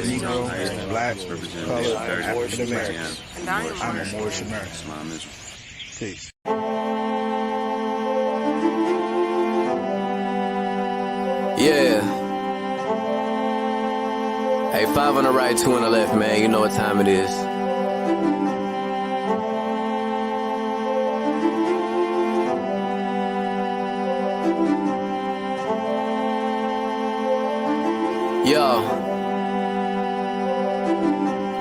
Negro, Black, Colored, African American. I'm a Moorish American. Peace. Yeah. Hey, 5 on the right, 2 on the left, man. You know what time it is. Yo.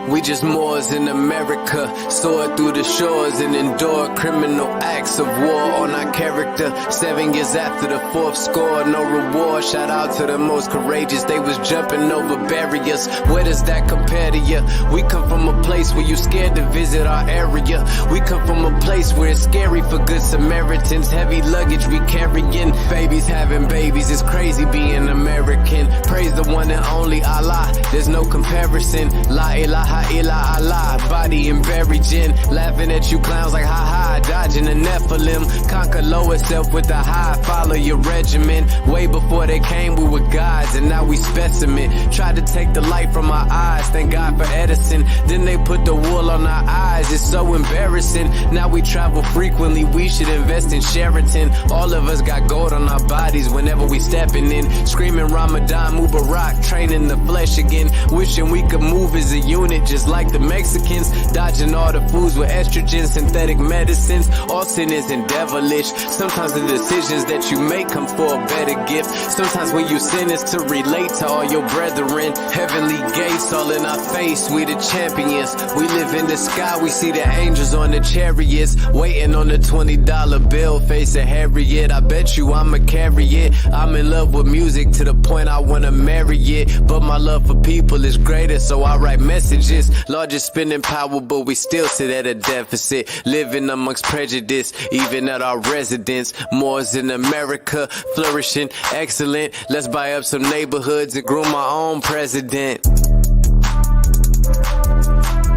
We just Moors in America, soared through the shores and endured criminal acts of war on our character. 7 years after the 4th score, no reward. Shout out to the most courageous, they was jumping over barriers. Where does that compare to you? We come from a place where you scared to visit our area. We come from a place where it's scary for good Samaritans. Heavy luggage we carrying, babies having babies. It's crazy being American. Praise the one and only Allah, there's no comparison. La ilaha illa Allah, body and buried in. Laughing at you clowns like ha-ha, dodging the Nephilim. Conquer lower self with the high, follow your regimen. Way before they came we were gods and now we specimen. Tried to take the light from our eyes, thank God for Edison. Then they put the wool on our eyes, it's so embarrassing. Now we travel frequently, we should invest in Sheraton. All of us got gold on our bodies whenever we stepping in. Screaming Ramadan, Mubarak, training the flesh again. Wishing we could move as a unit just like the Mexicans, dodging all the foods with estrogen, synthetic medicines. All sin isn't devilish. Sometimes the decisions that you make come for a better gift. Sometimes when you sin is to relate to all your brethren. Heavenly gates all in our face, we the champions. We live in the sky, we see the angels on the chariots, waiting on the $20 bill, facing Harriet. I bet you I'ma carry it. I'm in love with music to the point I wanna marry it. But my love for people is greater, so I write messages. Largest spending power, but we still sit at a deficit. Living amongst prejudice, even at our residence. Moors in America, flourishing, excellent. Let's buy up some neighborhoods and groom our own president.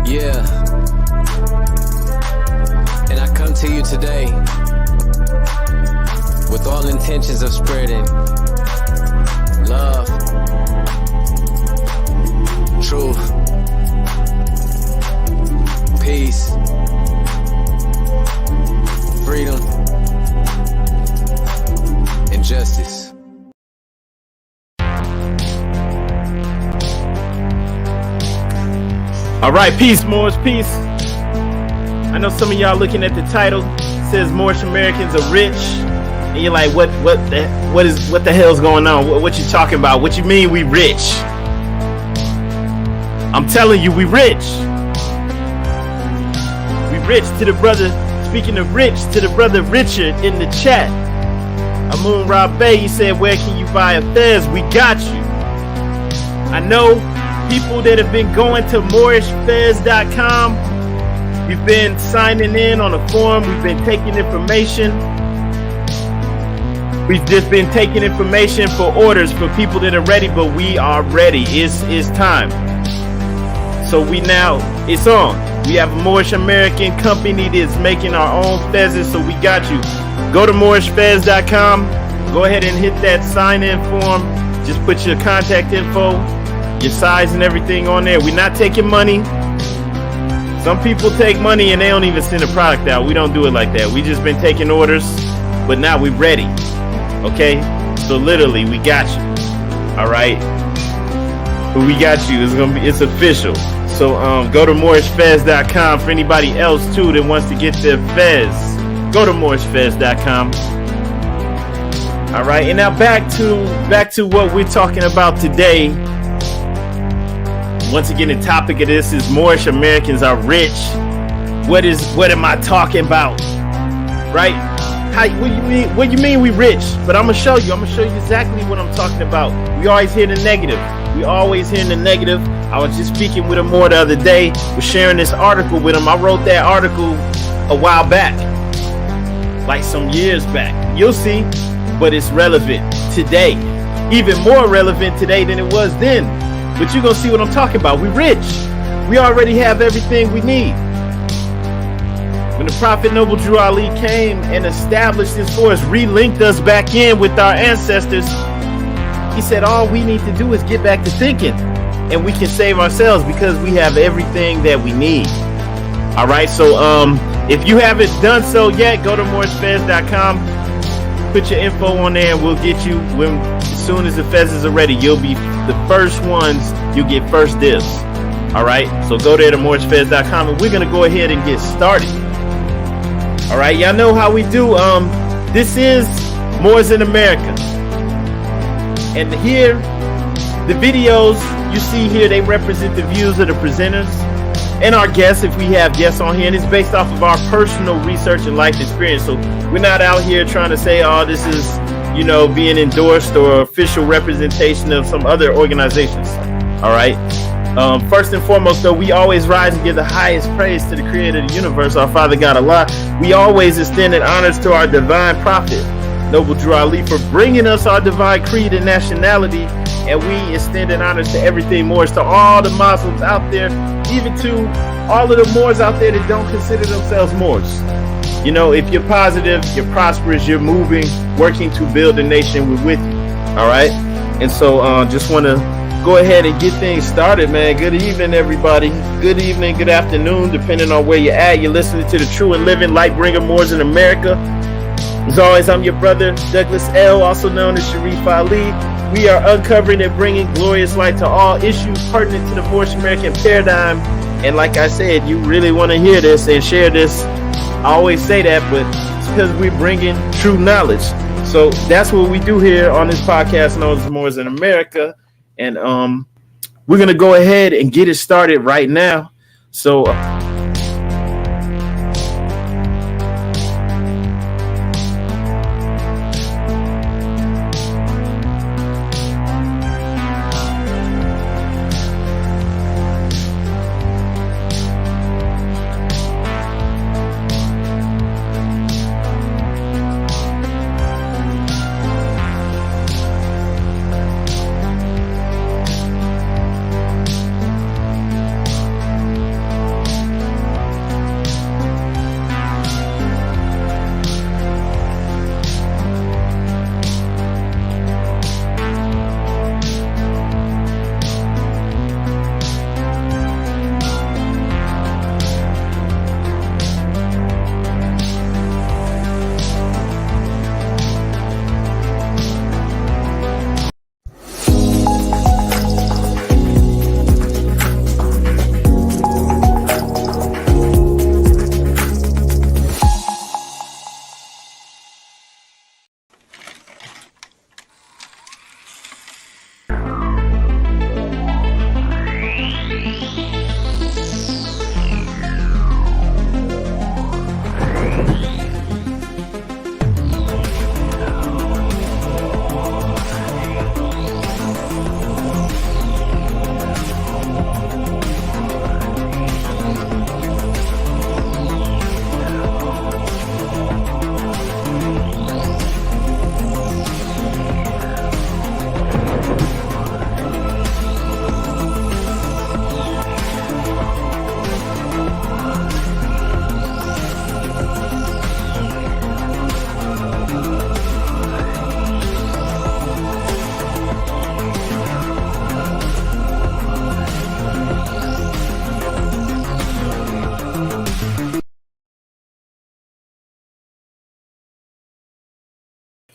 Yeah. And I come to you today with all intentions of spreading love, truth, peace, freedom, and justice. All right, peace, Moors, peace. I know some of y'all looking at the title, it says Moorish Americans are rich, and you're like, what the hell's going on? What you talking about? What you mean we rich? I'm telling you, we rich. Rich to the brother, speaking of rich, to the brother Richard in the chat. Amun Rabe, he said, where can you buy a Fez? We got you. I know people that have been going to MoorishFez.com. We've been signing in on a forum. We've been taking information. We've just been taking information for orders for people that are ready, but we are ready. It's time. So it's on. We have a Moorish American company that's making our own fezzes, so we got you. Go to MoorishFez.com. Go ahead and hit that sign-in form. Just put your contact info, your size and everything on there. We're not taking money. Some people take money and they don't even send a product out. We don't do it like that. We just been taking orders, but now we're ready. Okay? So literally, we got you. All right? But we got you. It's official. So go to MoorishFez.com for anybody else too that wants to get their Fez. Go to MoorishFez.com. All right, and now back to what we're talking about today. Once again, the topic of this is Moorish Americans are rich. What am I talking about? Right? What you mean we rich? But I'm gonna show you exactly what I'm talking about. We always hear the negative. We always hear the negative. I was just speaking with him more the other day. Was sharing this article with him. I wrote that article a while back, like some years back. You'll see, but it's relevant today. Even more relevant today than it was then. But you're gonna see what I'm talking about. We rich. We already have everything we need. When the Prophet Noble Drew Ali came and established this for us, relinked us back in with our ancestors, he said all we need to do is get back to thinking. and we can save ourselves because we have everything that we need. All right, so if you haven't done so yet, go to moorishfez.com, put your info on there, and we'll get you as soon as the fezzes are ready. You'll be the first ones. You get first dibs. All right, so go there to moorishfez.com, and we're gonna go ahead and get started. All right, y'all know how we do. This is Moors in America, and here the videos you see here, they represent the views of the presenters and our guests, if we have guests on here, and it's based off of our personal research and life experience. So we're not out here trying to say, oh, this is, being endorsed or official representation of some other organizations. All right. First and foremost, though, we always rise and give the highest praise to the creator of the universe, our Father God Allah. We always extend honors to our divine prophet, Noble Drew Ali, for bringing us our divine creed and nationality. And we extend honors to everything Moorish, to all the Muslims out there, even to all of the Moors out there that don't consider themselves Moors. If you're positive, you're prosperous, you're moving, working to build a nation, we're with you. All right. And so just want to go ahead and get things started, man. Good evening, everybody. Good evening, good afternoon, depending on where you're at. You're listening to the True and Living Light Bringer Moors in America. As always, I'm your brother, Douglas L., also known as Sharif Ali. We are uncovering and bringing glorious light to all issues pertinent to the Moorish American paradigm. And like I said, you really want to hear this and share this. I always say that, but it's because we're bringing true knowledge. So that's what we do here on this podcast known as Moors in America. And we're going to go ahead and get it started right now. So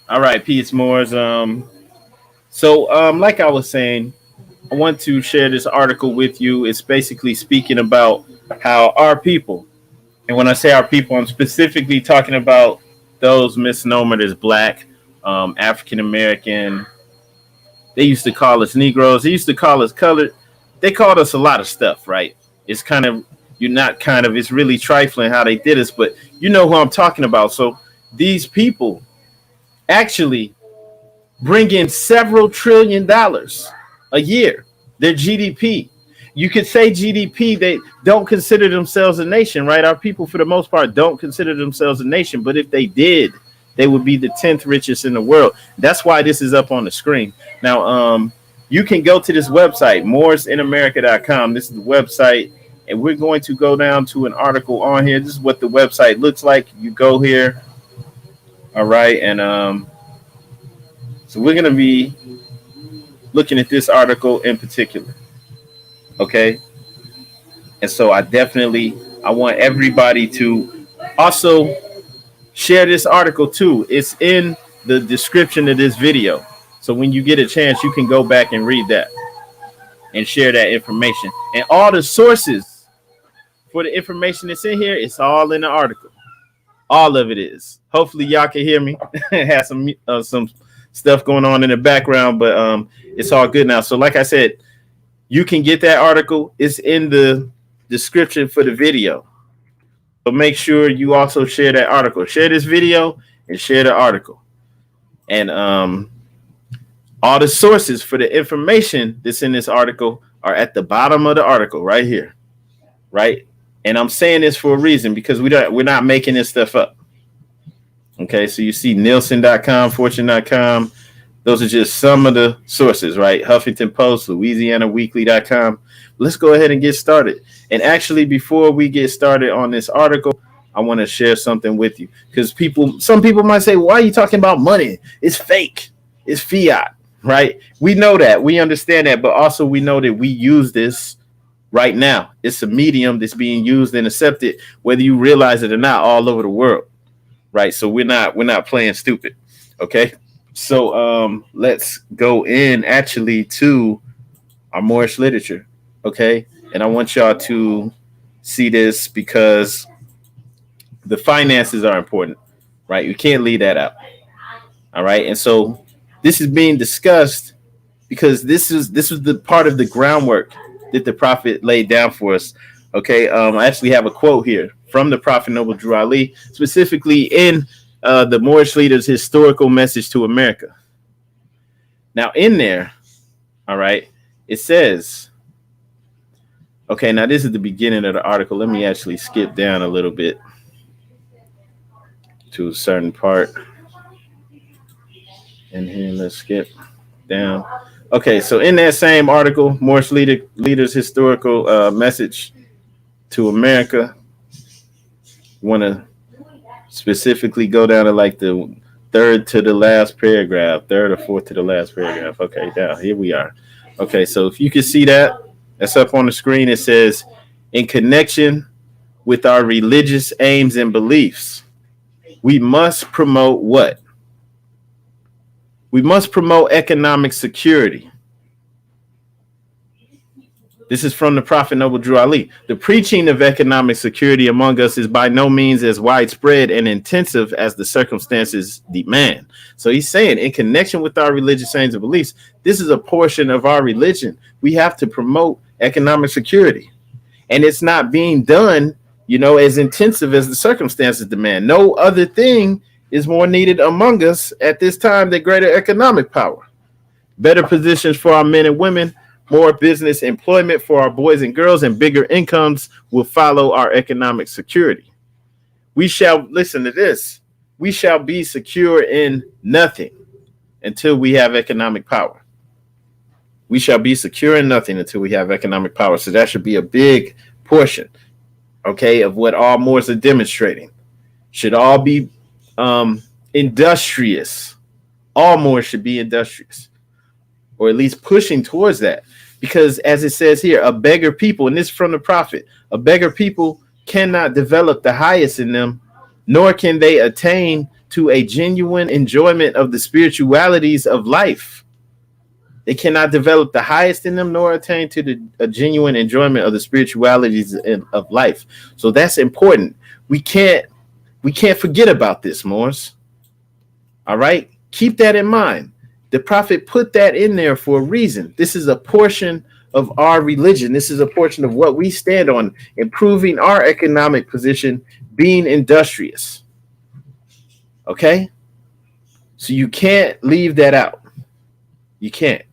all right, peace, Moors. Like I was saying, I want to share this article with you. It's basically speaking about how our people, and when I say our people, I'm specifically talking about those misnomered as Black, African American. They used to call us Negroes. They used to call us colored. They called us a lot of stuff, right? It's it's really trifling how they did us, but you know who I'm talking about. So these people actually bring in several $1 trillion a year, their GDP. You could say GDP, they don't consider themselves a nation, right? Our people, for the most part, don't consider themselves a nation. But if they did, they would be the 10th richest in the world. That's why this is up on the screen. Now, you can go to this website, moorsinamerica.com. This is the website, and we're going to go down to an article on here. This is what the website looks like. You go here. All right, and so we're going to be looking at this article in particular. Okay. And so I want everybody to also share this article too. It's in the description of this video. So when you get a chance, you can go back and read that and share that information. And all the sources for the information that's in here, it's all in the article. All of it is. Hopefully y'all can hear me. Have some stuff going on in the background, but it's all good now. So like I said, you can get that article. It's in the description for the video. So make sure you also share that article. Share this video and share the article. And all the sources for the information that's in this article are at the bottom of the article right here. Right? And I'm saying this for a reason because we're not making this stuff up. Okay, so you see Nielsen.com, Fortune.com. Those are just some of the sources, right? Huffington Post, LouisianaWeekly.com. Let's go ahead and get started. And actually, before we get started on this article, I want to share something with you because some people might say, why are you talking about money? It's fake. It's fiat, right? We know that. We understand that. But also we know that we use this right now. It's a medium that's being used and accepted, whether you realize it or not, all over the world. Right. So we're not playing stupid. OK, so let's go in actually to our Moorish literature. OK, and I want y'all to see this because the finances are important. Right. You can't leave that out. All right. And so this is being discussed because this was the part of the groundwork that the prophet laid down for us. OK, I actually have a quote here from the Prophet Noble Drew Ali, specifically in the Moorish leader's historical message to America. Now, in there, all right, it says, okay, now this is the beginning of the article. Let me actually skip down a little bit to a certain part. And here, let's skip down. Okay, so in that same article, Moorish leader's historical message to America, want to specifically go down to like the third to the last paragraph, third or fourth to the last paragraph. Okay, down here we are. Okay, so if you can see that's up on the screen. It says, in connection with our religious aims and beliefs, we must promote what? We must promote economic security. This is from the Prophet Noble Drew Ali. The preaching of economic security among us is by no means as widespread and intensive as the circumstances demand. So he's saying, in connection with our religious aims and beliefs, this is a portion of our religion. We have to promote economic security. And it's not being done, as intensive as the circumstances demand. No other thing is more needed among us at this time than greater economic power. Better positions for our men and women, more business employment for our boys and girls, and bigger incomes will follow our economic security. We shall, listen to this, we shall be secure in nothing until we have economic power. We shall be secure in nothing until we have economic power. So that should be a big portion, okay, of what all Moors are demonstrating. Should all be industrious. All Moors should be industrious, or at least pushing towards that. Because as it says here, a beggar people, and this is from the prophet, a beggar people cannot develop the highest in them, nor can they attain to a genuine enjoyment of the spiritualities of life. They cannot develop the highest in them, nor attain to a genuine enjoyment of the spiritualities of life. So that's important. We can't forget about this, Moors. All right? Keep that in mind. The prophet put that in there for a reason. This is a portion of our religion. This is a portion of what we stand on, improving our economic position, being industrious. Okay? So you can't leave that out. You can't.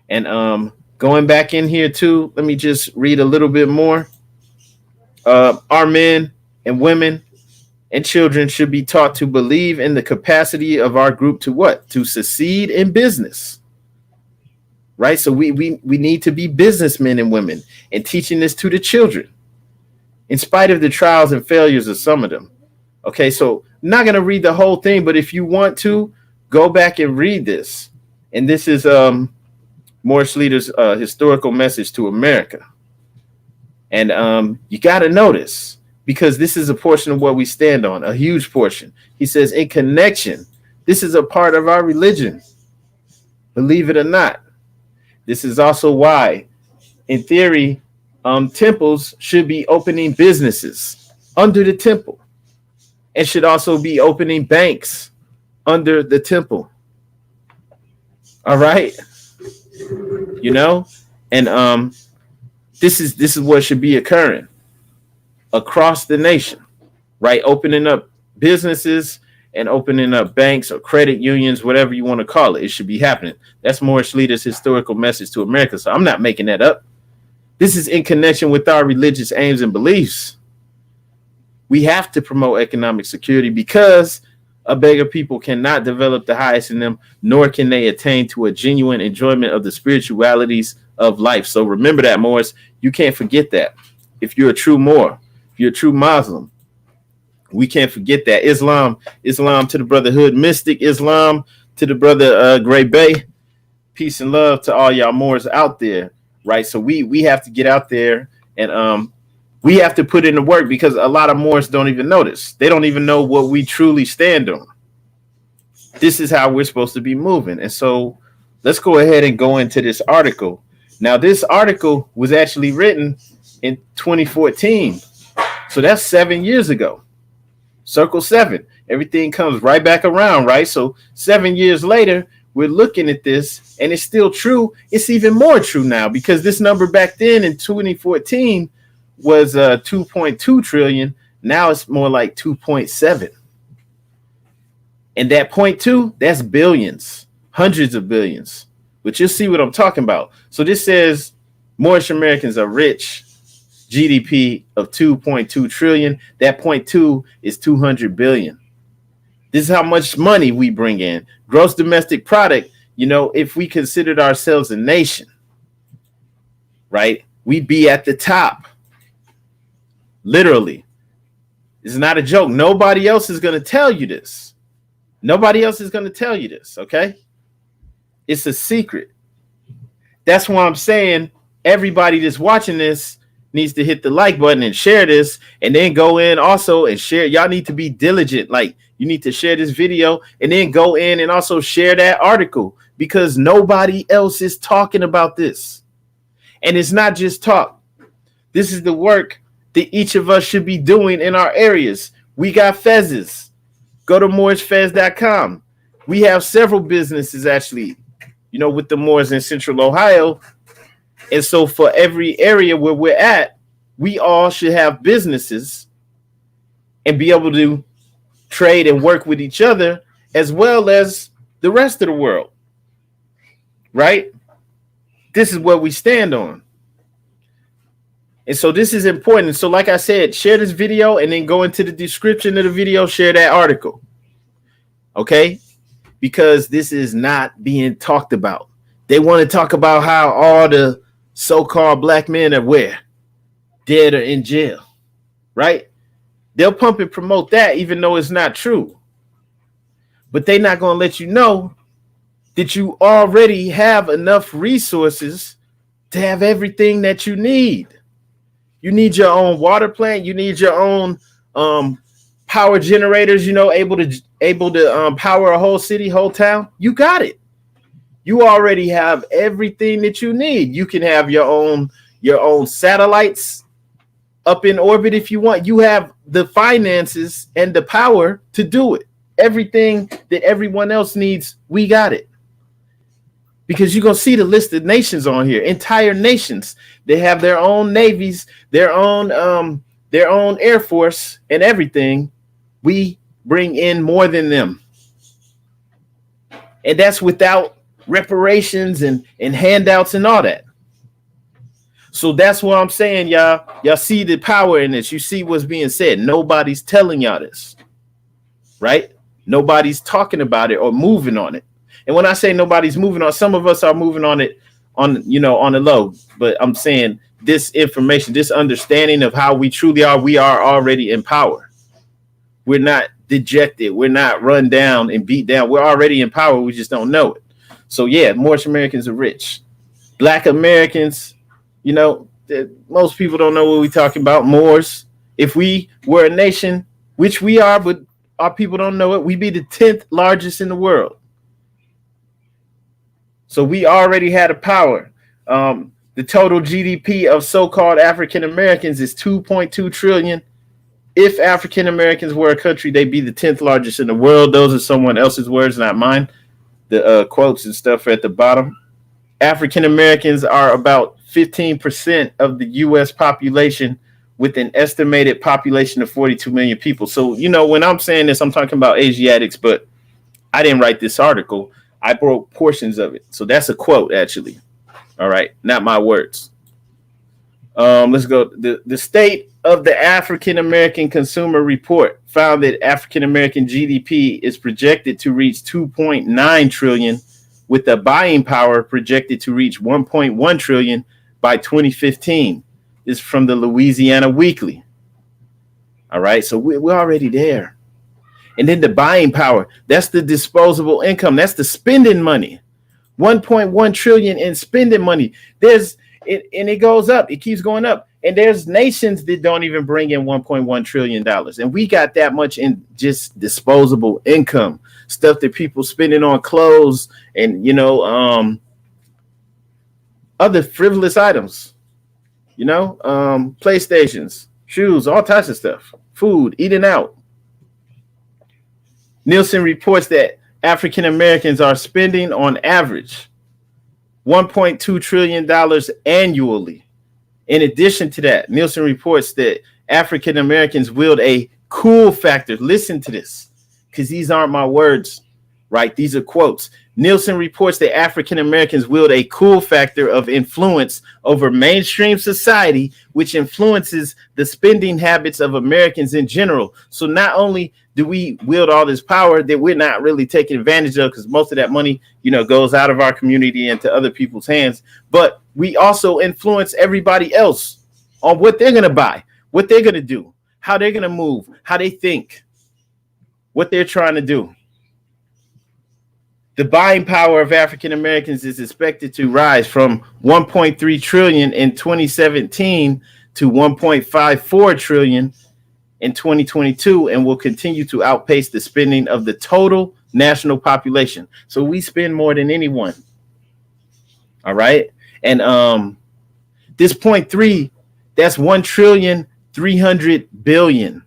And going back in here too, let me just read a little bit more. Our men and women and children should be taught to believe in the capacity of our group to what? To succeed in business. Right? So we need to be businessmen and women, and teaching this to the children, in spite of the trials and failures of some of them. Okay, so I'm not going to read the whole thing, but if you want to, go back and read this. And this is Moorish leader's historical message to America. And you got to notice, because this is a portion of what we stand on, a huge portion. He says, in connection, this is a part of our religion. Believe it or not. This is also why, in theory, temples should be opening businesses under the temple, and should also be opening banks under the temple. All right. And this is what should be occurring across the nation, right? Opening up businesses and opening up banks or credit unions, whatever you want to call it. It should be happening. That's Moorish leaders' historical message to America. So I'm not making that up. This is in connection with our religious aims and beliefs. We have to promote economic security, because a beggar people cannot develop the highest in them, nor can they attain to a genuine enjoyment of the spiritualities of life. So remember that, Moors. You can't forget that. If you're a true Moor, if you're a true Muslim, we can't forget that. Islam to the brotherhood, mystic Islam to the brother Gray Bay. Peace and love to all y'all Moors out there, right? So we have to get out there, and we have to put in the work, because a lot of Moors don't even notice. They don't even know what we truly stand on. This is how we're supposed to be moving. And so let's go ahead and go into this article. Now, this article was actually written in 2014. So that's 7 years ago. Circle 7. Everything comes right back around, right? So 7 years later, we're looking at this, and it's still true. It's even more true now, because this number back then in 2014 was 2.2 trillion. Now it's more like 2.7. And that 0.2, that's billions, hundreds of billions. But you'll see what I'm talking about. So this says Moorish Americans are rich, GDP of 2.2 trillion. That 0.2 is 200 billion. This is how much money we bring in. Gross domestic product, if we considered ourselves a nation, right, we'd be at the top. Literally. It's not a joke. Nobody else is going to tell you this. Nobody else is going to tell you this, okay? It's a secret. That's why I'm saying everybody that's watching this needs to hit the like button and share this, and then go in also and share. Y'all need to be diligent. Like, you need to share this video and then go in and also share that article, because nobody else is talking about this. And it's not just talk. This is the work that each of us should be doing in our areas. We got fezzes. Go to moorishfez.com. We have several businesses actually, with the Moors in Central Ohio. And so for every area where we're at, we all should have businesses and be able to trade and work with each other, as well as the rest of the world, right? This is what we stand on. And so this is important. So like I said, share this video and then go into the description of the video, share that article. Okay? Because this is not being talked about. They want to talk about how all the so-called black men are where? Dead or in jail. Right? They'll pump and promote that even though it's not true. But they're not going to let you know that you already have enough resources to have everything that you need. You need your own water plant. You need your own power generators, able to power a whole city, whole town. You got it. You already have everything that you need. You can have your own satellites up in orbit if you want. You have the finances and the power to do it. Everything that everyone else needs, we got it. Because you're going to see the list of nations on here, entire nations. They have their own navies, their own air force and everything. We bring in more than them. And that's without reparations and handouts and all that. So that's what I'm saying, y'all. Y'all see the power in this. You see what's being said. Nobody's telling y'all this, right? Nobody's talking about it or moving on it. And when I say nobody's moving on, some of us are moving on it on the low. But I'm saying this information, this understanding of how we truly are, we are already in power. We're not dejected. We're not run down and beat down. We're already in power. We just don't know it. So, yeah, Moorish Americans are rich. Black Americans, most people don't know what we're talking about. Moors. If we were a nation, which we are, but our people don't know it, we'd be the 10th largest in the world. So we already had a power. The total GDP of so-called African Americans is 2.2 trillion. If African Americans were a country, they'd be the 10th largest in the world. Those are someone else's words, not mine. The quotes and stuff are at the bottom. African Americans are about 15% of the U.S. population, with an estimated population of 42 million people. So, when I'm saying this, I'm talking about Asiatics, but I didn't write this article. I broke portions of it. So that's a quote, actually. All right. Not my words. Let's go. The State of the African American Consumer Report found that African American GDP is projected to reach 2.9 trillion, with the buying power projected to reach 1.1 trillion by 2015. This is from the Louisiana Weekly. All right. So we're already there. And then the buying power, that's the disposable income. That's the spending money. 1.1 trillion in spending money. And it goes up. It keeps going up. And there's nations that don't even bring in $1.1 trillion. And we got that much in just disposable income, stuff that people spending on clothes and, other frivolous items, PlayStations, shoes, all types of stuff, food, eating out. Nielsen reports that African Americans are spending on average $1.2 trillion annually. In addition to that, Nielsen reports that African Americans wield a cool factor. Listen to this, because these aren't my words, right? These are quotes. Nielsen reports that African Americans wield a cool factor of influence over mainstream society, which influences the spending habits of Americans in general. So not only do we wield all this power that we're not really taking advantage of, because most of that money, goes out of our community into other people's hands, but we also influence everybody else on what they're going to buy, what they're going to do, how they're going to move, how they think, what they're trying to do. The buying power of African Americans is expected to rise from 1.3 trillion in 2017 to 1.54 trillion in 2022, and will continue to outpace the spending of the total national population. So we spend more than anyone. All right. And this 0.3, that's 1 trillion 300 billion,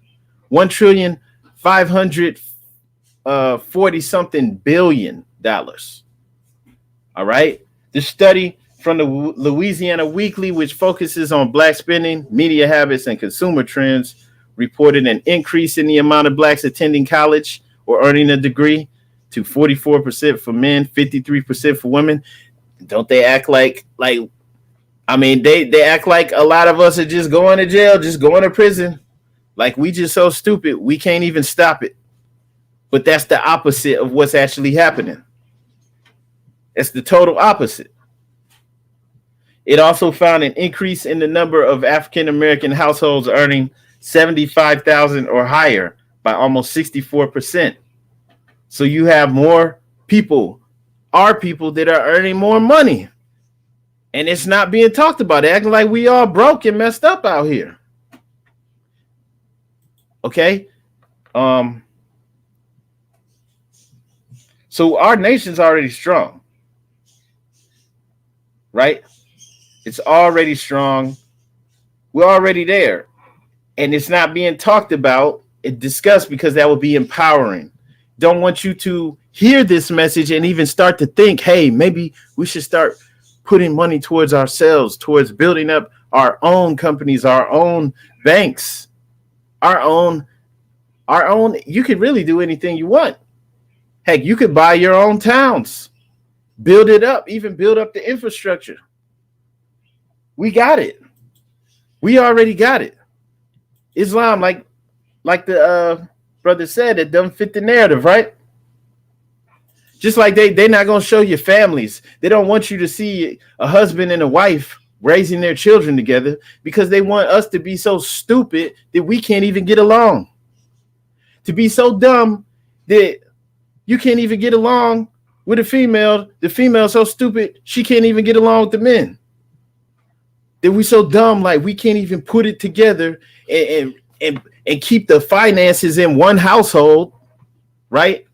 1 trillion 540 something billion dollars. All right. The study from the Louisiana Weekly, which focuses on Black spending, media habits, and consumer trends, reported an increase in the amount of Blacks attending college or earning a degree to 44% for men, 53% for women. Don't they act they act like a lot of us are just going to jail, just going to prison. Like we just so stupid, we can't even stop it. But that's the opposite of what's actually happening. It's the total opposite. It also found an increase in the number of African American households earning $75,000 or higher by almost 64%. So you have more people, our people, that are earning more money. And it's not being talked about. They're acting like we all broke and messed up out here. Okay? So our nation's already strong. Right? It's already strong. We're already there. And it's not being talked about and discussed because that would be empowering. Don't want you to hear this message and even start to think, hey, maybe we should start putting money towards ourselves, towards building up our own companies, our own banks, our own. You could really do anything you want. Heck, you could buy your own towns, build it up, even build up the infrastructure. We got it. We already got it. Islam, like the brother said, it doesn't fit the narrative, right? Just like they're not going to show you families. They don't want you to see a husband and a wife raising their children together because they want us to be so stupid that we can't even get along. To be so dumb that you can't even get along with a female. The female's so stupid, she can't even get along with the men. that we so dumb, like we can't even put it together and keep the finances in one household, right?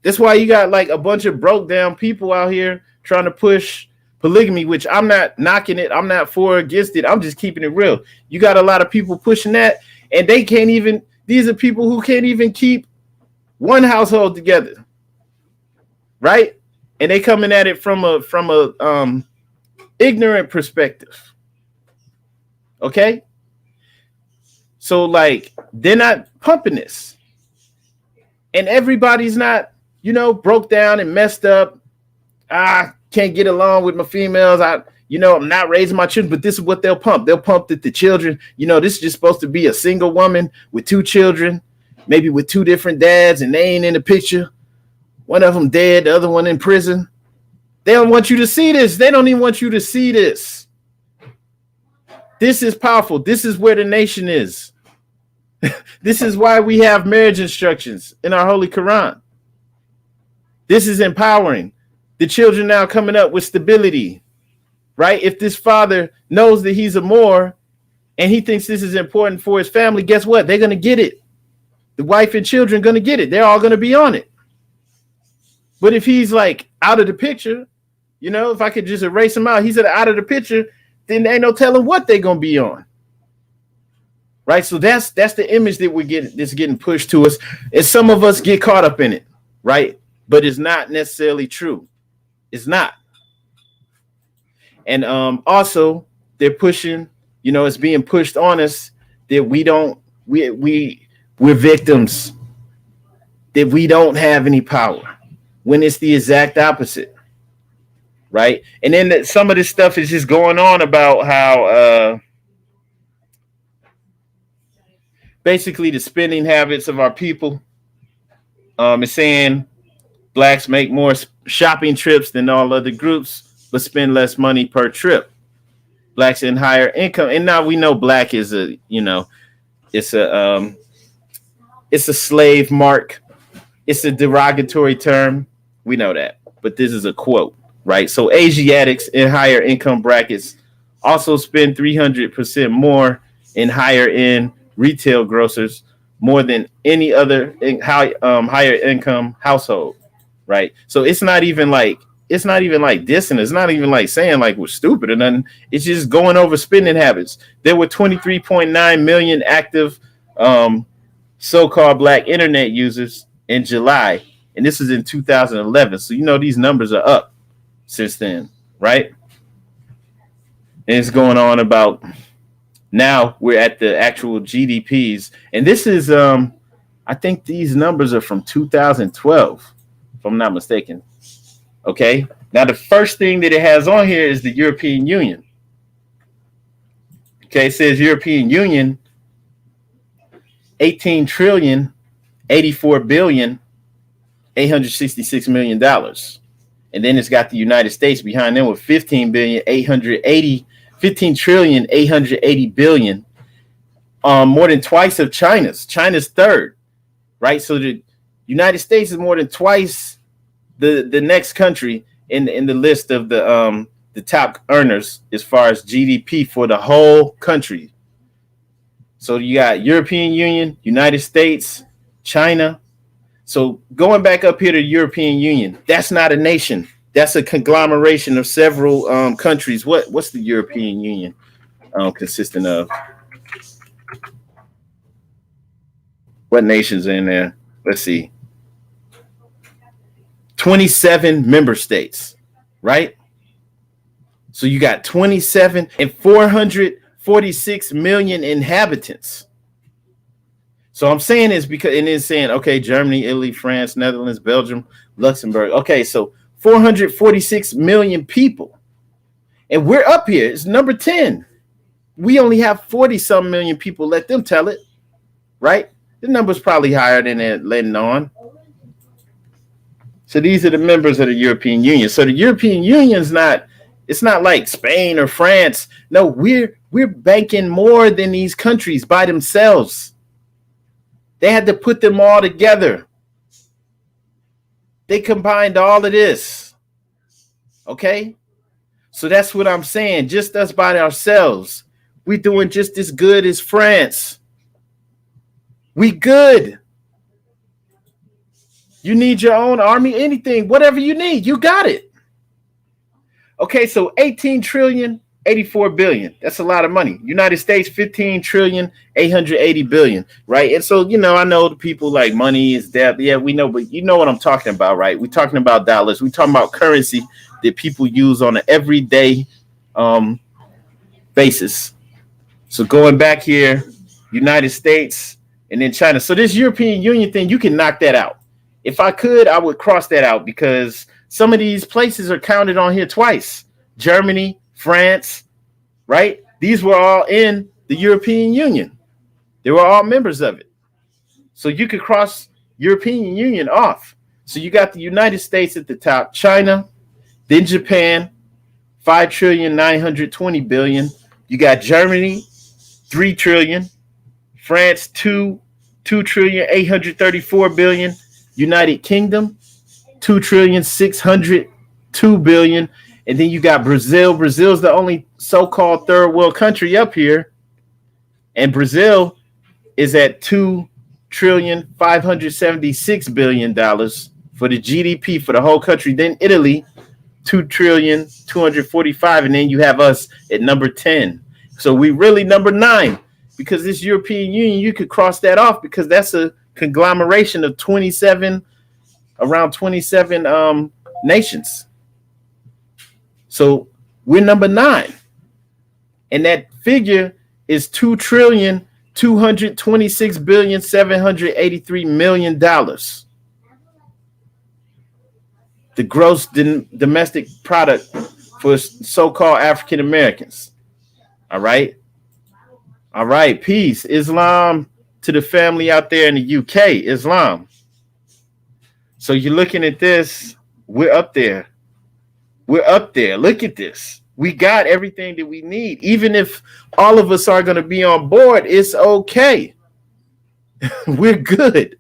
That's why you got like a bunch of broke down people out here trying to push polygamy, which I'm not knocking it. I'm not for or against it. I'm just keeping it real. You got a lot of people pushing that, and they can't even, these are people who can't even keep one household together, right? And they coming at it from a ignorant perspective. Okay? So like they're not pumping this. And everybody's not, broke down and messed up. I can't get along with my females. I'm not raising my children, but this is what they'll pump. They'll pump that the children, this is just supposed to be a single woman with 2 children, maybe with 2 different dads, and they ain't in the picture. One of them dead, the other one in prison. They don't want you to see this. They don't even want you to see this. This is powerful. This is where the nation is. This is why we have marriage instructions in our Holy Quran. This is empowering. The children now coming up with stability, right? If this father knows that he's a Moor and he thinks this is important for his family, guess what? They're going to get it. The wife and children going to get it. They're all going to be on it. But if he's like out of the picture, if I could just erase him out, he's out of the picture, then there ain't no telling what they're going to be on. Right? So that's the image that that's getting pushed to us. And some of us get caught up in it, right? But it's not necessarily true. It's not. And also they're pushing, it's being pushed on us that we're victims, that we don't have any power, when it's the exact opposite. Right? And then some of this stuff is just going on about how basically the spending habits of our people. Is saying blacks make more shopping trips than all other groups, but spend less money per trip. Blacks in higher income, and now we know black is it's a slave mark. It's a derogatory term. We know that, but this is a quote, right? So Asiatics in higher income brackets also spend 300% more in higher end retail grocers, more than any other higher income household, right? So it's not even like dissing. It's not even like saying like we're stupid or nothing. It's just going over spending habits. There were 23.9 million active so-called black internet users in July, and this is in 2011. So these numbers are up since then, right? And it's going on about now we're at the actual GDPs, and this is I think these numbers are from 2012, if I'm not mistaken. Okay, now the first thing that it has on here is the European Union. Okay, it says European Union 18 trillion 84 billion $866 million. And then it's got the United States behind them with 15 trillion 880 billion, more than twice of China's. China's third, right? So the United States is more than twice the next country in the list of the top earners as far as GDP for the whole country. So you got European Union, United States, China. So going back up here to the European Union, that's not a nation. That's a conglomeration of several countries. What's the European Union consisting of? What nations are in there? Let's see. 27 member states, right? So you got 27 and 446 million inhabitants. So I'm saying this because it is saying, okay, Germany, Italy, France, Netherlands, Belgium, Luxembourg. Okay, so 446 million people. And we're up here. It's number 10. We only have 40-some million people. Let them tell it, right? The number's probably higher than they're letting on. So these are the members of the European Union. So the European Union's it's not like Spain or France. No, we're banking more than these countries by themselves. They had to put them all together. They combined all of this. Okay? So that's what I'm saying. Just us by ourselves, we doing just as good as France. We good. You need your own army, anything, whatever you need, you got it. Okay, so 18 trillion, 84 billion. That's a lot of money. United States, 15 trillion, 880 billion, right? And so, I know the people like money is debt. Yeah, we know, but you know what I'm talking about, right? We're talking about dollars. We're talking about currency that people use on an everyday basis. So going back here, United States and then China. So this European Union thing, you can knock that out. If I could, I would cross that out because some of these places are counted on here twice. Germany, France, right? These were all in the European Union. They were all members of it. So you could cross European Union off. So you got the United States at the top, China, then Japan, 5 trillion, 920 billion. You got Germany, 3 trillion, France, 2 trillion, 834 billion, United Kingdom, 2 trillion, 602 billion. And then you got Brazil. Brazil's the only so-called third world country up here. And Brazil is at 2 trillion, 576 billion dollars for the GDP for the whole country. Then Italy, 2 trillion, 245. And then you have us at number 10. So we really number 9 because this European Union, you could cross that off because that's a conglomeration of around 27 nations. So we're number 9. And that figure is 2 trillion, 226 billion, 783 million dollars. The gross domestic product for so-called African Americans. All right. All right. Peace. Islam to the family out there in the UK. Islam. So you're looking at this. We're up there. We're up there. Look at this. We got everything that we need. Even if all of us are going to be on board, it's okay. We're good.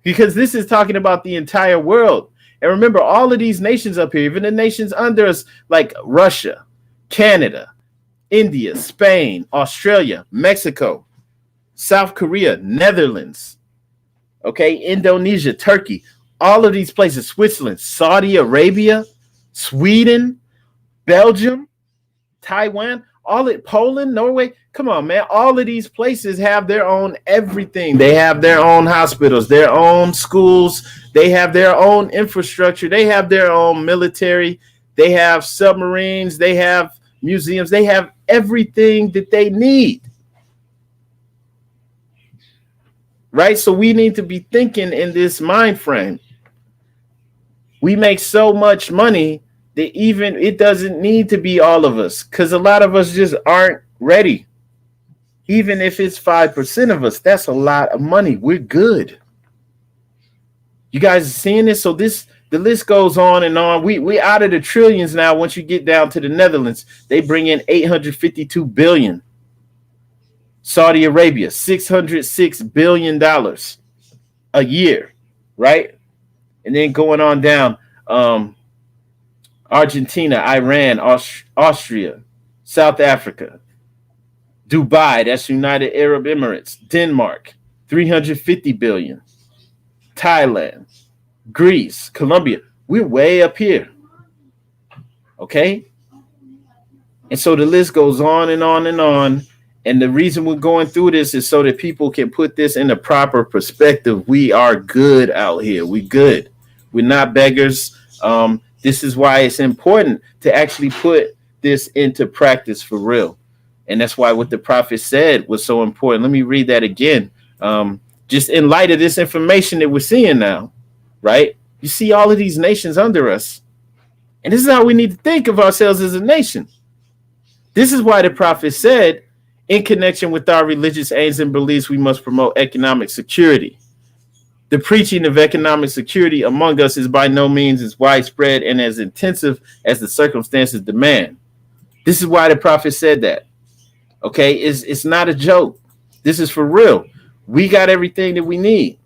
Because this is talking about the entire world. And remember, all of these nations up here, even the nations under us, like Russia, Canada, India, Spain, Australia, Mexico, South Korea, Netherlands, okay, Indonesia, Turkey, all of these places, Switzerland, Saudi Arabia, Sweden, Belgium, Taiwan, Poland, Norway. Come on, man. All of these places have their own everything. They have their own hospitals, their own schools. They have their own infrastructure. They have their own military. They have submarines. They have museums. They have everything that they need. Right? So we need to be thinking in this mind frame. We make so much money that even it doesn't need to be all of us because a lot of us just aren't ready. Even if it's 5% of us, that's a lot of money. We're good. You guys are seeing this? So the list goes on and on. We out of the trillions now. Once you get down to the Netherlands, they bring in 852 billion. Saudi Arabia, $606 billion a year, right? And then going on down, Argentina, Iran, Austria, South Africa, Dubai, that's United Arab Emirates, Denmark, 350 billion, Thailand, Greece, Colombia. We're way up here. Okay? And so the list goes on and on and on. And the reason we're going through this is so that people can put this in the proper perspective. We are good out here. We good. We're not beggars. This is why it's important to actually put this into practice for real. And that's why what the prophet said was so important. Let me read that again. Just in light of this information that we're seeing now, right? You see all of these nations under us. And this is how we need to think of ourselves as a nation. This is why the prophet said, in connection with our religious aims and beliefs, we must promote economic security. The preaching of economic security among us is by no means as widespread and as intensive as the circumstances demand. This is why the prophet said that. Okay, it's not a joke. This is for real. We got everything that we need.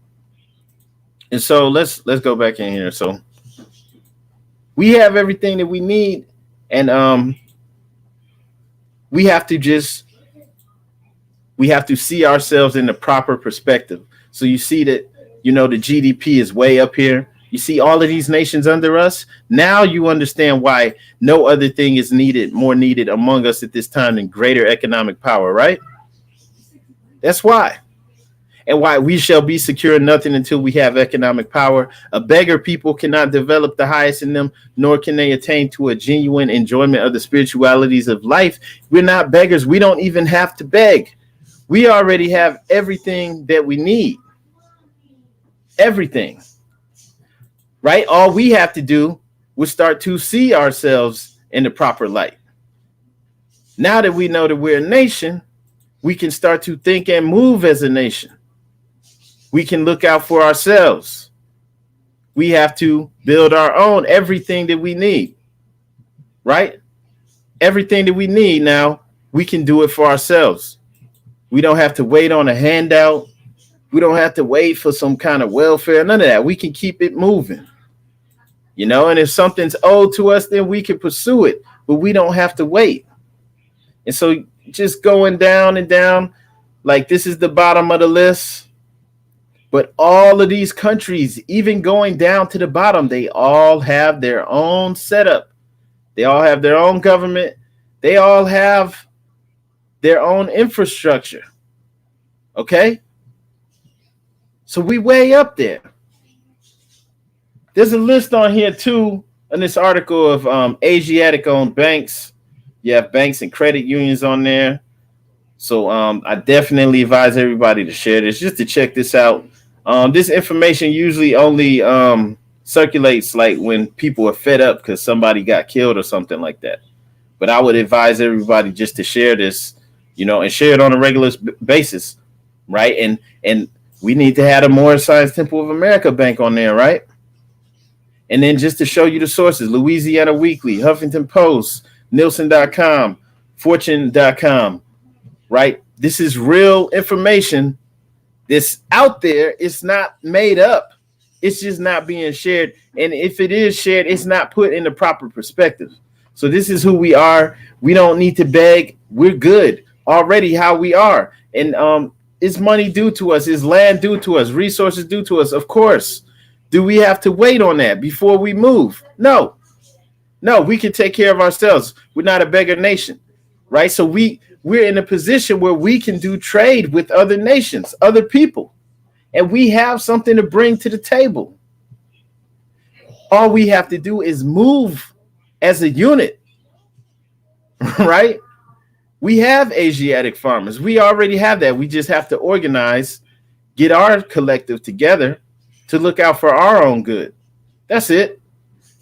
And so let's go back in here. So we have everything that we need And we have to see ourselves in the proper perspective. So you see that, the GDP is way up here. You see all of these nations under us. Now you understand why no other thing is more needed among us at this time than greater economic power, right? That's why. And why we shall be secure in nothing until we have economic power. A beggar people cannot develop the highest in them, nor can they attain to a genuine enjoyment of the spiritualities of life. We're not beggars. We don't even have to beg. We already have everything that we need. Everything. Right? All we have to do is start to see ourselves in the proper light. Now that we know that we're a nation, we can start to think and move as a nation. We can look out for ourselves. We have to build our own everything that we need, right? Everything that we need now, we can do it for ourselves. We don't have to wait on a handout. We don't have to wait for some kind of welfare. None of that. We can keep it moving, and if something's owed to us, then we can pursue it, but we don't have to wait. And so just going down and down, like this is the bottom of the list. But all of these countries, even going down to the bottom, they all have their own setup. They all have their own government. They all have their own infrastructure. Okay? So we way up there. There's a list on here too, in this article of Asiatic-owned banks. You have banks and credit unions on there. So I definitely advise everybody to share this, just to check this out. This information usually only circulates like when people are fed up because somebody got killed or something like that. But I would advise everybody just to share this, and share it on a regular basis, right? And we need to have a Moorish Science Temple of America bank on there, right? And then just to show you the sources, Louisiana Weekly, Huffington Post, Nielsen.com, Fortune.com, right? This is real information. This out there. It's not made up. It's just not being shared. And if it is shared, it's not put in the proper perspective. So this is who we are. We don't need to beg. We're good already how we are. And is money due to us? Is land due to us? Resources due to us? Of course. Do we have to wait on that before we move? No, we can take care of ourselves. We're not a beggar nation, right? So we're in a position where we can do trade with other nations, other people, and we have something to bring to the table. All we have to do is move as a unit, right? We have Asiatic farmers. We already have that. We just have to organize, get our collective together to look out for our own good. That's it.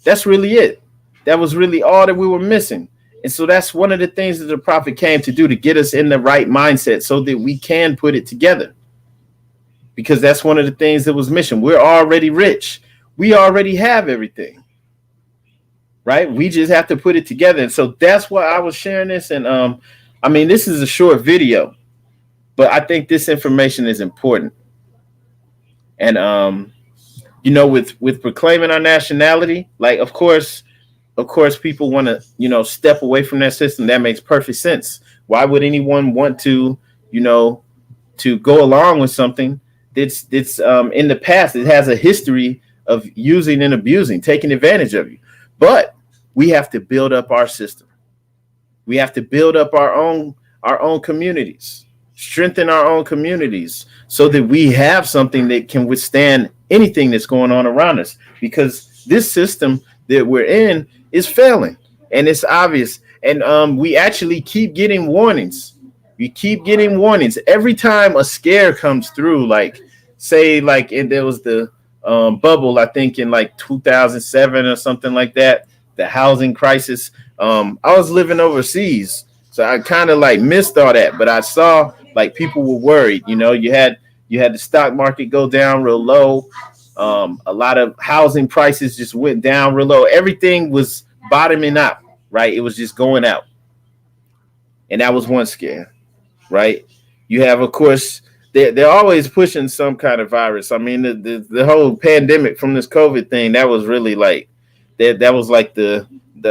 That's really it. That was really all that we were missing. And so that's one of the things that the prophet came to do, to get us in the right mindset so that we can put it together. Because that's one of the things that was missing. We're already rich. We already have everything. Right? We just have to put it together. And so that's why I was sharing this. And this is a short video, but I think this information is important. And with proclaiming our nationality, like of course people want to, step away from that system. That makes perfect sense. Why would anyone want to, to go along with something that's in the past? It has a history of using and abusing, taking advantage of you. But we have to build up our system. We have to build up our own communities, strengthen our own communities so that we have something that can withstand anything that's going on around us, because this system that we're in is failing, and it's obvious. And we actually keep getting warnings. We keep getting warnings every time a scare comes through. Like, say, there was the bubble, I think in like 2007 or something like that, the housing crisis. I was living overseas, so I kind of like missed all that, but I saw like people were worried. You had the stock market go down real low. A lot of housing prices just went down real low. Everything was bottoming out, right? It was just going out. And that was one scare, right? You have, of course, they're always pushing some kind of virus. I mean, the whole pandemic from this COVID thing, that was really like, that was like the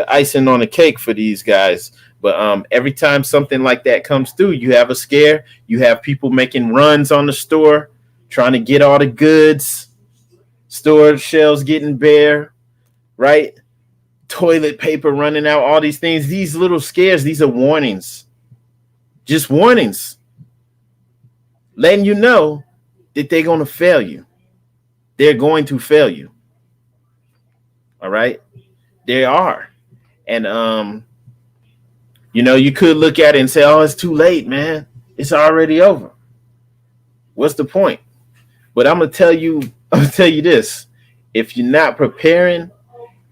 icing on the cake for these guys. But every time something like that comes through, you have a scare. You have people making runs on the store, trying to get all the goods. Store shelves getting bare, right? Toilet paper running out, all these things. These little scares, these are warnings. Just warnings. Letting you know that they're going to fail you. They're going to fail you. All right? They are. And, you could look at it and say, oh, it's too late, man. It's already over. What's the point? But I'm going to tell you this. If you're not preparing,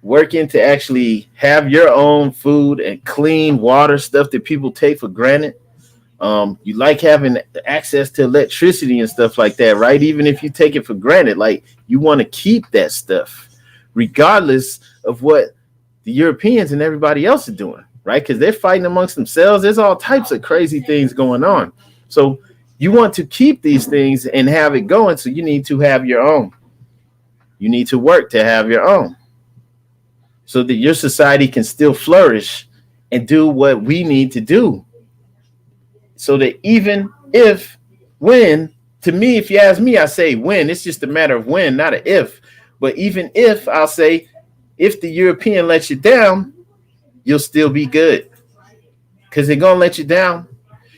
working to actually have your own food and clean water, stuff that people take for granted, you like having access to electricity and stuff like that, right? Even if you take it for granted, like you want to keep that stuff, regardless of what the Europeans and everybody else are doing, right? Because they're fighting amongst themselves. There's all types of crazy things going on. So you want to keep these things and have it going. So you need to have your own. You need to work to have your own so that your society can still flourish and do what we need to do. So that even if, when, to me, if you ask me, I say when. It's just a matter of when, not an if. But even if, I'll say, if the European lets you down, you'll still be good. Because they're going to let you down.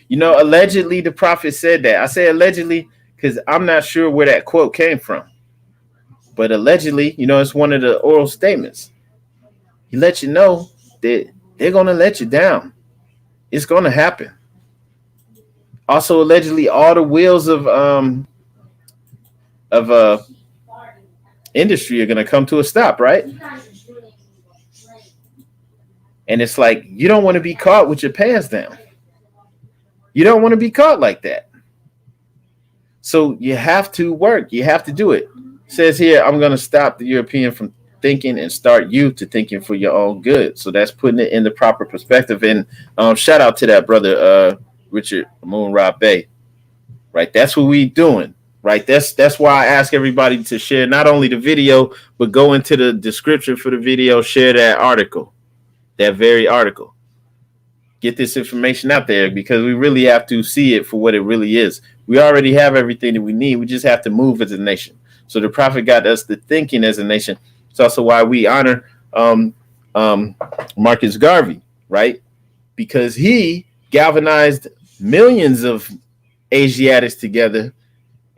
Allegedly, the prophet said that. I say allegedly because I'm not sure where that quote came from. But allegedly, it's one of the oral statements. He lets you know that they're going to let you down. It's going to happen. Also, allegedly, all the wheels of industry are going to come to a stop, right? And it's like, you don't want to be caught with your pants down. You don't want to be caught like that. So you have to work. You have to do it. It says here, I'm going to stop the European from thinking and start you to thinking for your own good. So that's putting it in the proper perspective. And shout out to that brother, Richard Moon Rob Bay. Right. That's what we doing. Right. That's why I ask everybody to share not only the video, but go into the description for the video, share that article, that very article. Get this information out there because we really have to see it for what it really is. We already have everything that we need. We just have to move as a nation. So the prophet got us the thinking as a nation. It's also why we honor Marcus Garvey, right? Because he galvanized millions of Asiatics together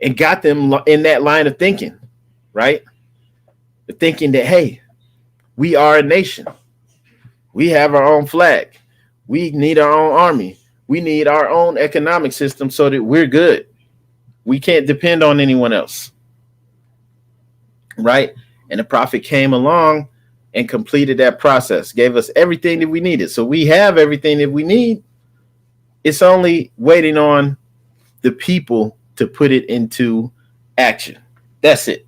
and got them in that line of thinking, right? The thinking that, hey, we are a nation. We have our own flag. We need our own army. We need our own economic system so that we're good. We can't depend on anyone else. Right? And the prophet came along and completed that process, gave us everything that we needed. So we have everything that we need. It's only waiting on the people to put it into action. That's it.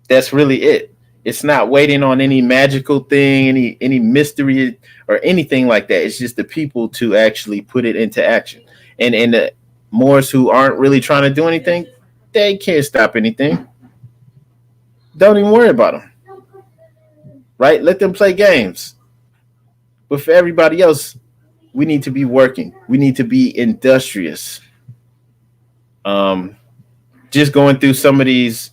That's really it. It's not waiting on any magical thing, any mystery or anything like that. It's just the people to actually put it into action. And the Moors who aren't really trying to do anything, they can't stop anything. Don't even worry about them. Right? Let them play games. But for everybody else, we need to be working. We need to be industrious. Just going through some of these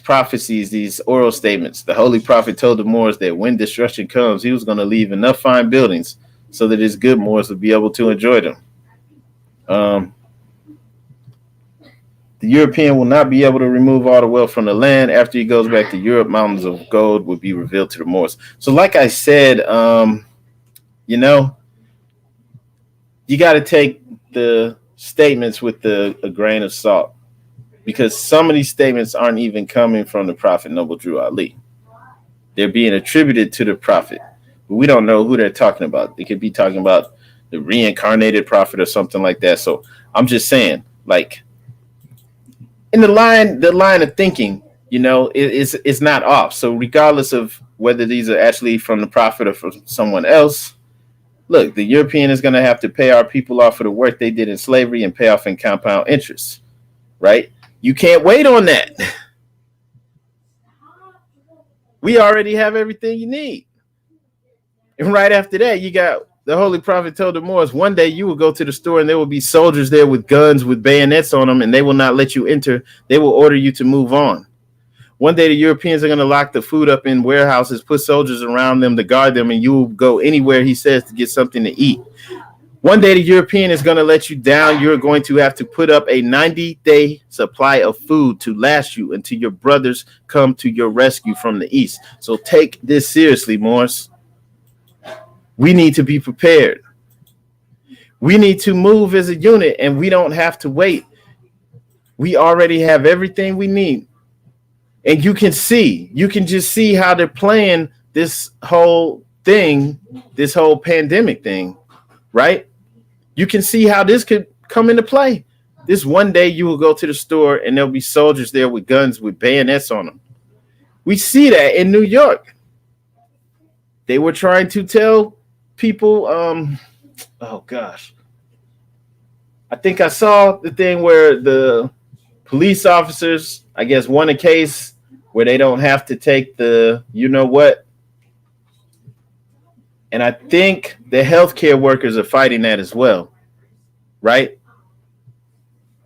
prophecies, these oral statements. The Holy Prophet told the Moors that when destruction comes, he was going to leave enough fine buildings so that his good Moors would be able to enjoy them. The European will not be able to remove all the wealth from the land. After he goes back to Europe, mountains of gold will be revealed to the Moors. So like I said, you got to take the statements with a grain of salt. Because some of these statements aren't even coming from the Prophet Noble Drew Ali. They're being attributed to the Prophet. But we don't know who they're talking about. They could be talking about the reincarnated Prophet or something like that. So I'm just saying, like, in the line of thinking, it's not off. So regardless of whether these are actually from the Prophet or from someone else, look, the European is going to have to pay our people off for the work they did in slavery and pay off in compound interest, right? You can't wait on that. We already have everything you need. And right after that, you got the Holy Prophet told the Moors, one day you will go to the store and there will be soldiers there with guns, with bayonets on them, and they will not let you enter. They will order you to move on. One day the Europeans are going to lock the food up in warehouses, put soldiers around them to guard them, and you will go anywhere he says to get something to eat. One day the European is going to let you down. You're going to have to put up a 90-day supply of food to last you until your brothers come to your rescue from the east. So take this seriously, Morris. We need to be prepared. We need to move as a unit, and we don't have to wait. We already have everything we need. And you can just see how they're playing this whole thing, this whole pandemic thing, right? You can see how this could come into play. This one day you will go to the store and there'll be soldiers there with guns with bayonets on them. We see that in New York. They were trying to tell people, oh gosh. I think I saw the thing where the police officers, I guess, won a case where they don't have to take the, you know what? And I think the healthcare workers are fighting that as well, right?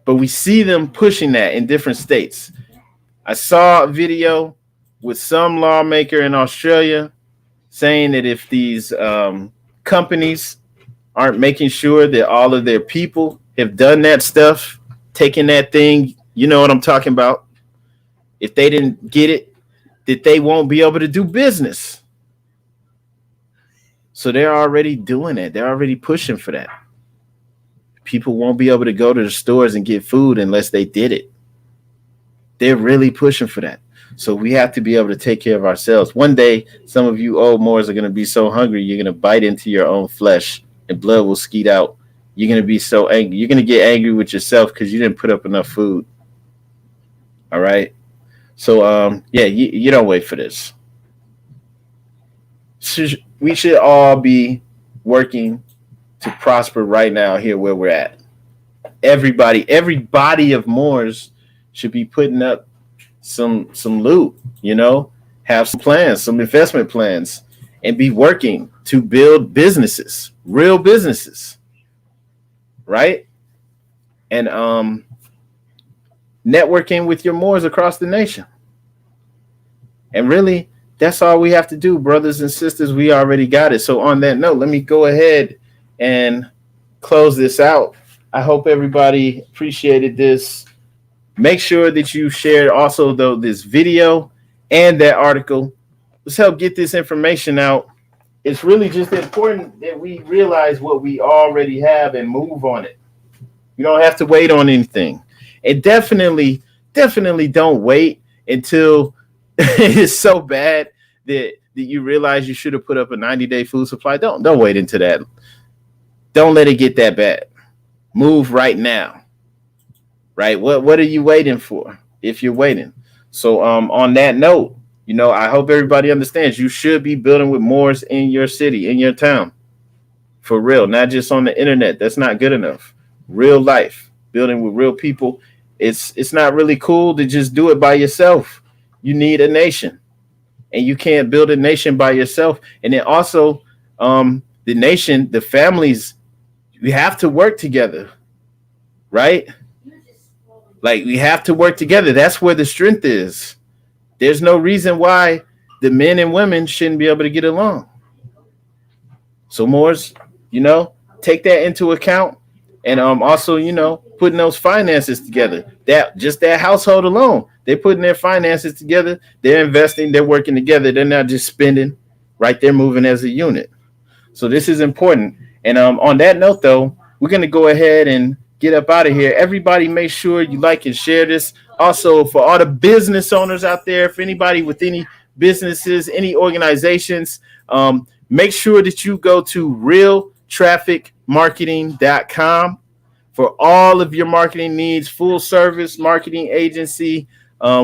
But we see them pushing that in different states. I saw a video with some lawmaker in Australia saying that if these companies aren't making sure that all of their people have done that stuff, taken that thing, you know what I'm talking about, if they didn't get it, that they won't be able to do business. So they're already doing it. They're already pushing for that. People won't be able to go to the stores and get food unless they did it. They're really pushing for that. So we have to be able to take care of ourselves. One day, some of you old Moors are going to be so hungry, you're going to bite into your own flesh and blood will skeet out. You're going to be so angry. You're going to get angry with yourself because you didn't put up enough food. All right. So, you don't wait for this. We should all be working to prosper right now here where we're at. Every body of Moors should be putting up some loot, have some plans, some investment plans, and be working to build businesses, real businesses, right? And networking with your Moors across the nation. And really, that's all we have to do, brothers and sisters. We already got it. So on that note, let me go ahead and close this out. I hope everybody appreciated this. Make sure that you shared also, though, this video and that article. Let's help get this information out. It's really just important that we realize what we already have and move on it. You don't have to wait on anything. And definitely don't wait until it's so bad that you realize you should have put up a 90-day food supply. Don't wait into that. Don't let it get that bad. Move right now. Right? What are you waiting for if you're waiting? So on that note, I hope everybody understands you should be building with Moors in your city, in your town. For real, not just on the internet. That's not good enough. Real life, building with real people. It's not really cool to just do it by yourself. You need a nation, and you can't build a nation by yourself. And then also the nation, the families, we have to work together, right? Like, we have to work together. That's where the strength is. There's no reason why the men and women shouldn't be able to get along. So Moors, take that into account. And also, putting those finances together. That household alone, they're putting their finances together. They're investing. They're working together. They're not just spending, right? They're moving as a unit. So this is important. And on that note, though, we're going to go ahead and get up out of here. Everybody, make sure you like and share this. Also, for all the business owners out there, if anybody with any businesses, any organizations, make sure that you go to realtrafficmarketing.com for all of your marketing needs. Full service marketing agency.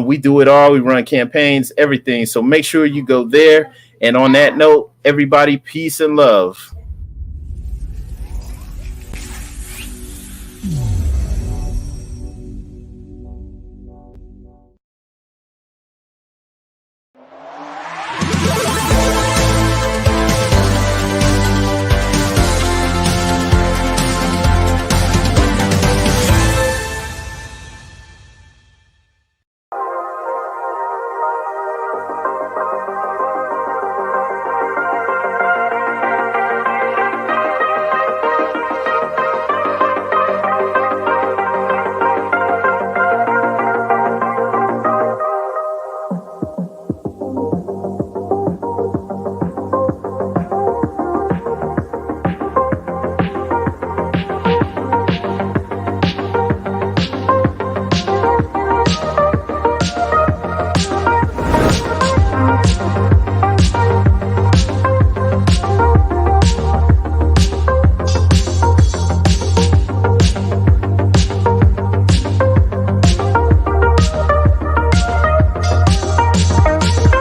We do it all. We run campaigns, everything. So make sure you go there. And on that note, everybody, peace and love.